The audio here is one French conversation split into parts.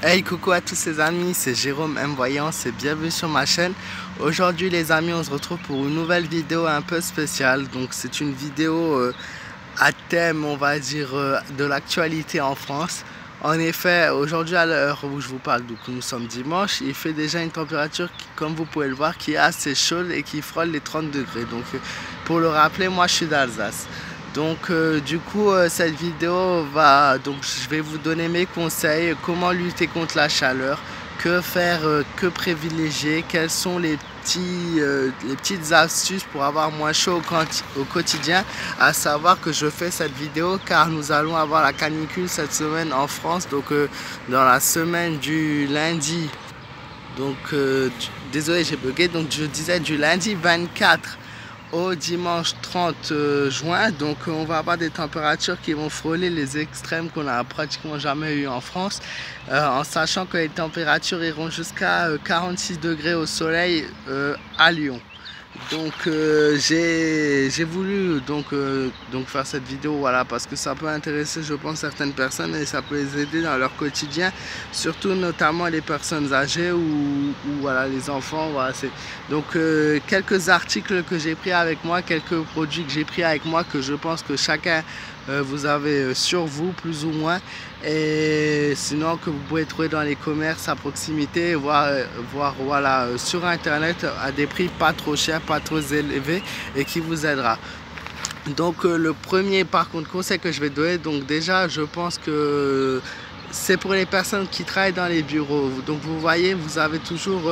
Hey, coucou à tous les amis, c'est Jérôme M Voyance et bienvenue sur ma chaîne. Aujourd'hui les amis, on se retrouve pour une nouvelle vidéo un peu spéciale. Donc c'est une vidéo à thème, on va dire, de l'actualité en France. En effet, aujourd'hui à l'heure où je vous parle, donc nous sommes dimanche, il fait déjà une température qui, comme vous pouvez le voir, qui est assez chaude et qui frôle les 30 degrés. Donc pour le rappeler, moi je suis d'Alsace. Donc du coup cette vidéo va, donc je vais vous donner mes conseils, comment lutter contre la chaleur, que faire, que privilégier, quelles sont les petites astuces pour avoir moins chaud au quotidien. À savoir que je fais cette vidéo car nous allons avoir la canicule cette semaine en France, donc dans la semaine du lundi, donc désolé j'ai bugué, donc je disais du lundi 24 au dimanche 30 juin, donc on va avoir des températures qui vont frôler les extrêmes qu'on a pratiquement jamais eu en France, en sachant que les températures iront jusqu'à 46 degrés au soleil à Lyon. Donc j'ai voulu donc faire cette vidéo, voilà, parce que ça peut intéresser, je pense, certaines personnes et ça peut les aider dans leur quotidien, surtout notamment les personnes âgées ou voilà, les enfants, voilà. Donc quelques articles que j'ai pris avec moi, quelques produits que j'ai pris avec moi, que je pense que chacun vous avez sur vous plus ou moins, et sinon que vous pouvez trouver dans les commerces à proximité, voir voilà, sur internet à des prix pas trop chers, pas trop élevés, et qui vous aidera. Donc le premier par contre conseil que je vais donner, donc déjà je pense que c'est pour les personnes qui travaillent dans les bureaux. Donc vous voyez, vous avez toujours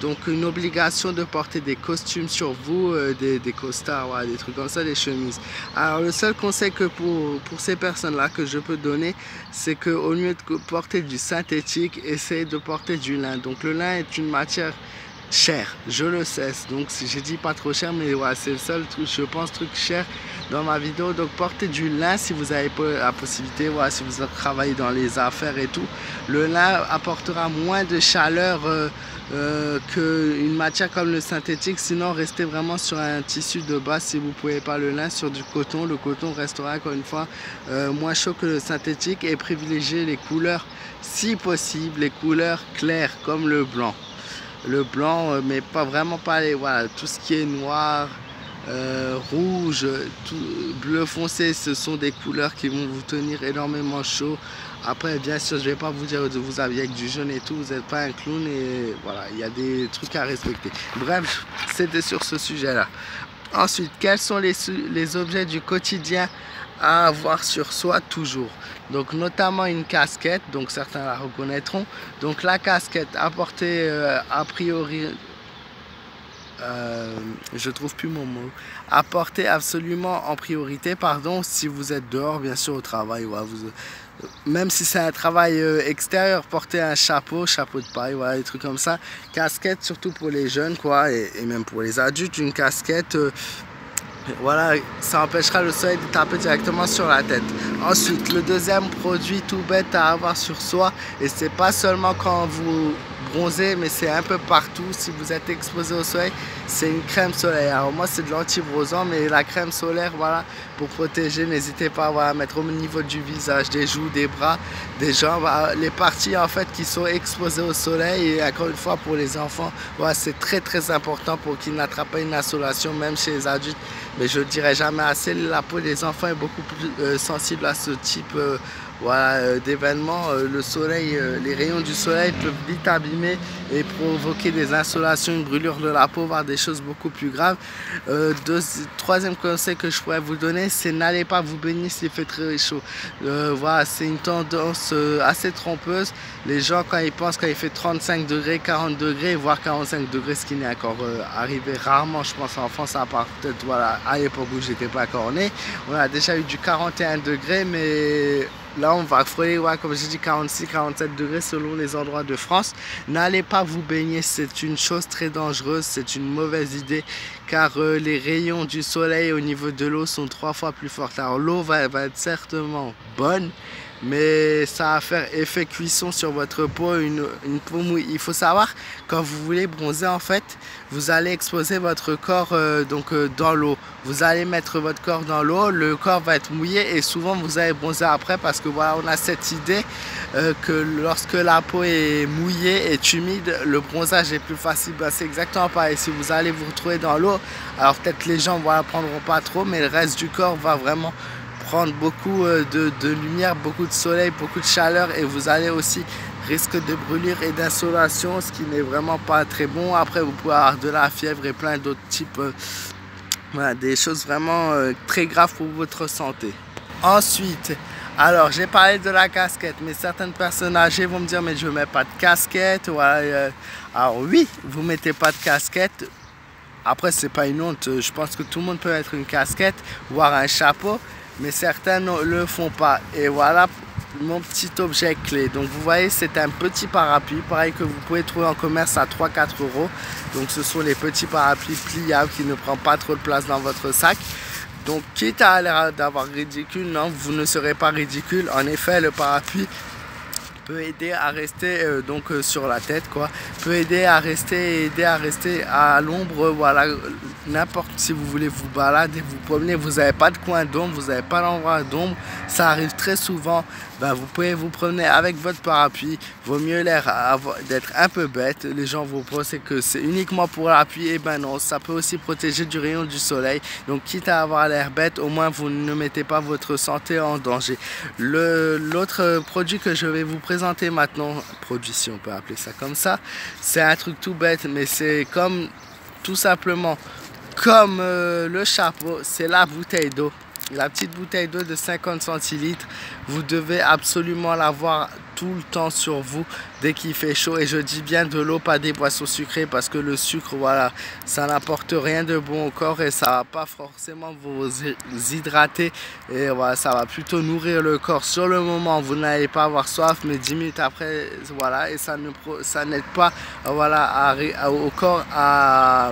donc une obligation de porter des costumes sur vous, des costards, voilà, des trucs comme ça, des chemises. Alors le seul conseil que pour ces personnes là que je peux donner, c'est qu'au lieu de porter du synthétique, essayez de porter du lin. Donc le lin est une matière cher, je le sais, donc si j'ai dit pas trop cher, mais voilà, c'est le seul truc, je pense, truc cher dans ma vidéo. Donc portez du lin si vous avez pas la possibilité, voilà, si vous travaillez dans les affaires et tout. Le lin apportera moins de chaleur qu'une matière comme le synthétique. Sinon restez vraiment sur un tissu de base si vous pouvez pas le lin, sur du coton. Le coton restera encore une fois moins chaud que le synthétique, et privilégiez les couleurs, si possible les couleurs claires comme le blanc. Le blanc, mais pas vraiment pas les, voilà, tout ce qui est noir, rouge, bleu foncé, ce sont des couleurs qui vont vous tenir énormément chaud. Après bien sûr je vais pas vous dire de vous habiller avec du jaune et tout, vous n'êtes pas un clown, et voilà, il y a des trucs à respecter. Bref, c'était sur ce sujet là. Ensuite, quels sont les objets du quotidien à avoir sur soi toujours? Donc notamment une casquette, donc certains la reconnaîtront. Donc la casquette, apportée a priori, je trouve plus mon mot, apportez absolument en priorité, pardon, si vous êtes dehors, bien sûr, au travail, voilà, même si c'est un travail extérieur, portez un chapeau de paille, voilà, des trucs comme ça. Casquette surtout pour les jeunes, quoi, et même pour les adultes, une casquette, voilà, ça empêchera le soleil de taper directement sur la tête. Ensuite, le deuxième produit tout bête à avoir sur soi, et c'est pas seulement quand vous bronzez, mais c'est un peu partout si vous êtes exposé au soleil, c'est une crème solaire. Alors moi c'est de l'anti-bronzant, mais la crème solaire, voilà, pour protéger, n'hésitez pas, voilà, à mettre au niveau du visage, des joues, des bras, des jambes, les parties en fait qui sont exposées au soleil. Et encore une fois pour les enfants, voilà, c'est très important pour qu'ils n'attrapent pas une insolation, même chez les adultes, mais je ne dirai jamais assez, la peau des enfants est beaucoup plus sensible à ce type voilà, d'événements. Le soleil, les rayons du soleil peuvent vite abîmer et provoquer des insolations, une brûlure de la peau, voire des choses beaucoup plus graves. Troisième conseil que je pourrais vous donner, c'est n'allez pas vous baigner s'il fait très chaud. Voilà, c'est une tendance assez trompeuse. Les gens, quand ils pensent qu'il fait 35 degrés, 40 degrés, voire 45 degrés, ce qui n'est encore arrivé rarement, je pense, en France, à part peut-être, voilà, à l'époque où j'étais pas encore né. On a déjà eu du 41 degrés, mais là on va frôler, ouais, comme j'ai dit, 46-47 degrés selon les endroits de France. N'allez pas vous baigner, c'est une chose très dangereuse, c'est une mauvaise idée car les rayons du soleil au niveau de l'eau sont 3 fois plus fortes. Alors l'eau va être certainement bonne, mais ça va faire effet cuisson sur votre peau, une peau mouillée. Il faut savoir, quand vous voulez bronzer, en fait, vous allez exposer votre corps dans l'eau. Vous allez mettre votre corps dans l'eau, le corps va être mouillé et souvent vous allez bronzer après parce que voilà, on a cette idée que lorsque la peau est mouillée, est humide, le bronzage est plus facile. Ben, c'est exactement pareil. Si vous allez vous retrouver dans l'eau, alors peut-être les gens ne prendront pas trop, mais le reste du corps va vraiment prendre beaucoup de lumière, beaucoup de soleil, beaucoup de chaleur et vous allez aussi risque de brûlure et d'insolation, ce qui n'est vraiment pas très bon. Après vous pouvez avoir de la fièvre et plein d'autres types, voilà, des choses vraiment très graves pour votre santé. Ensuite, alors j'ai parlé de la casquette, mais certaines personnes âgées vont me dire mais je ne mets pas de casquette. Voilà, alors oui, vous ne mettez pas de casquette. Après c'est pas une honte, je pense que tout le monde peut mettre une casquette, voire un chapeau, mais certains ne le font pas. Et voilà mon petit objet clé. Donc vous voyez, c'est un petit parapluie, pareil que vous pouvez trouver en commerce à 3-4 €. Donc ce sont les petits parapluies pliables qui ne prennent pas trop de place dans votre sac. Donc quitte à l'air d'avoir ridicule, non, vous ne serez pas ridicule. En effet, le parapluie peut aider à rester sur la tête, quoi, peut aider à rester à l'ombre. Voilà, n'importe, si vous voulez vous balader, vous promener, vous n'avez pas de coin d'ombre, vous n'avez pas d'endroit d'ombre, ça arrive très souvent, ben, vous pouvez vous promener avec votre parapluie. Vaut mieux l'air d'être un peu bête, les gens vont penser que c'est uniquement pour l'appui, et ben non, ça peut aussi protéger du rayon du soleil. Donc quitte à avoir l'air bête, au moins vous ne mettez pas votre santé en danger. L'autre produit que je vais vous présenter maintenant, produit si on peut appeler ça comme ça, c'est un truc tout bête, mais c'est comme tout simplement comme le chapeau, c'est la bouteille d'eau. La petite bouteille d'eau de 50 centilitres, vous devez absolument l'avoir tout le temps sur vous dès qu'il fait chaud. Et je dis bien de l'eau, pas des boissons sucrées, parce que le sucre, voilà, ça n'apporte rien de bon au corps et ça va pas forcément vous hydrater. Et voilà, ça va plutôt nourrir le corps sur le moment. Vous n'allez pas avoir soif, mais 10 minutes après, voilà, et ça n'aide pas, voilà, au corps à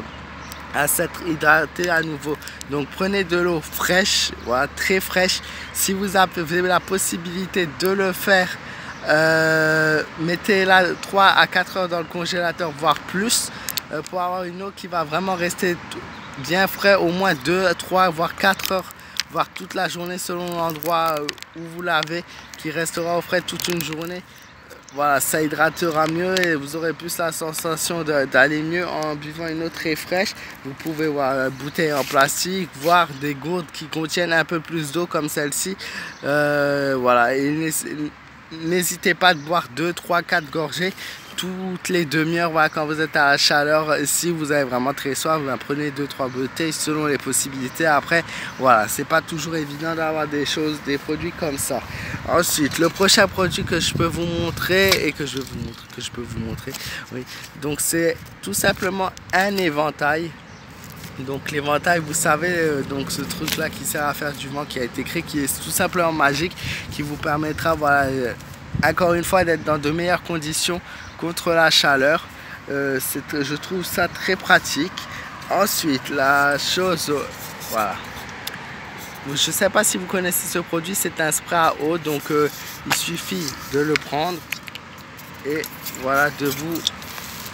s'être hydraté à nouveau. Donc prenez de l'eau fraîche, voilà, très fraîche. Si vous avez la possibilité de le faire, mettez-la 3 à 4 heures dans le congélateur, voire plus, pour avoir une eau qui va vraiment rester bien frais, au moins 2, 3, voire 4 heures, voire toute la journée selon l'endroit où vous l'avez, qui restera au frais toute une journée. Voilà, ça hydratera mieux et vous aurez plus la sensation d'aller mieux en buvant une eau très fraîche. Vous pouvez voir bouteille en plastique, voire des gourdes qui contiennent un peu plus d'eau comme celle-ci. Voilà, et n'hésitez pas de boire 2, 3, 4 gorgées toutes les demi-heures, voilà, quand vous êtes à la chaleur. Si vous avez vraiment très soif, vous prenez 2-3 bouteilles selon les possibilités. Après, voilà, c'est pas toujours évident d'avoir des produits comme ça. Ensuite, le prochain produit que je peux vous montrer oui. Donc c'est tout simplement un éventail. Donc l'éventail, vous savez, donc ce truc là qui sert à faire du vent, qui a été créé, qui est tout simplement magique, qui vous permettra, voilà, encore une fois, d'être dans de meilleures conditions contre la chaleur. Je trouve ça très pratique. Ensuite, la chose, voilà, je ne sais pas si vous connaissez ce produit, c'est un spray à eau. Donc il suffit de le prendre et voilà,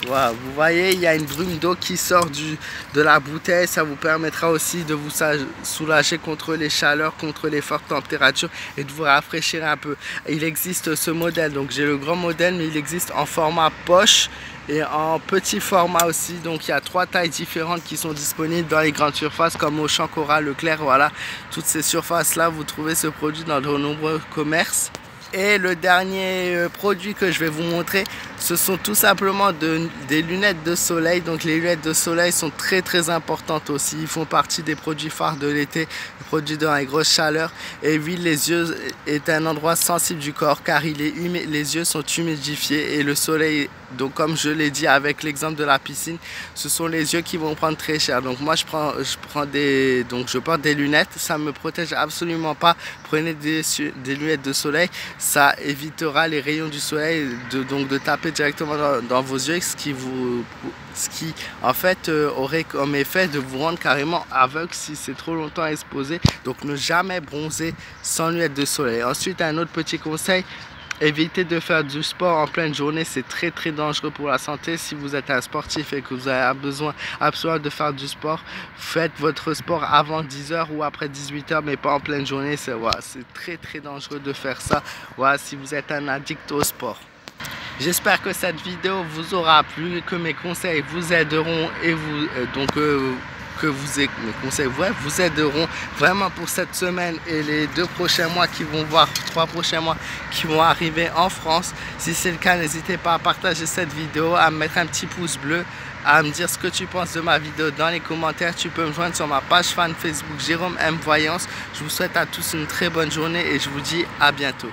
voilà, vous voyez, il y a une brume d'eau qui sort de la bouteille. Ça vous permettra aussi de vous soulager contre les chaleurs, contre les fortes températures et de vous rafraîchir un peu. Il existe ce modèle, donc j'ai le grand modèle, mais il existe en format poche et en petit format aussi. Donc il y a 3 tailles différentes qui sont disponibles dans les grandes surfaces comme Auchan, Cora, Leclerc. Voilà, toutes ces surfaces là, vous trouvez ce produit dans de nombreux commerces. Et le dernier produit que je vais vous montrer, ce sont tout simplement des lunettes de soleil. Donc les lunettes de soleil sont très importantes aussi. Ils font partie des produits phares de l'été, produits dans les grosses chaleurs. Et oui, les yeux est un endroit sensible du corps car il est les yeux sont humidifiés et le soleil, donc comme je l'ai dit avec l'exemple de la piscine, ce sont les yeux qui vont prendre très cher. Donc moi je porte des lunettes, ça ne me protège absolument pas. Prenez des lunettes de soleil. ça évitera les rayons du soleil donc de taper directement dans vos yeux, ce qui en fait aurait comme effet de vous rendre carrément aveugle si c'est trop longtemps exposé. Donc ne jamais bronzer sans lunettes de soleil. Ensuite, un autre petit conseil: évitez de faire du sport en pleine journée, c'est très dangereux pour la santé. Si vous êtes un sportif et que vous avez besoin absolument de faire du sport, faites votre sport avant 10 h ou après 18 h, mais pas en pleine journée. C'est voilà, très dangereux de faire ça, voilà, si vous êtes un addict au sport. J'espère que cette vidéo vous aura plu, que mes conseils vous aideront et mes conseils vous aideront vraiment pour cette semaine et les 2 prochains mois qui vont voir, 3 prochains mois qui vont arriver en France. Si c'est le cas, n'hésitez pas à partager cette vidéo, à me mettre un petit pouce bleu, à me dire ce que tu penses de ma vidéo dans les commentaires. Tu peux me joindre sur ma page fan Facebook Jérôme M Voyance. Je vous souhaite à tous une très bonne journée et je vous dis à bientôt.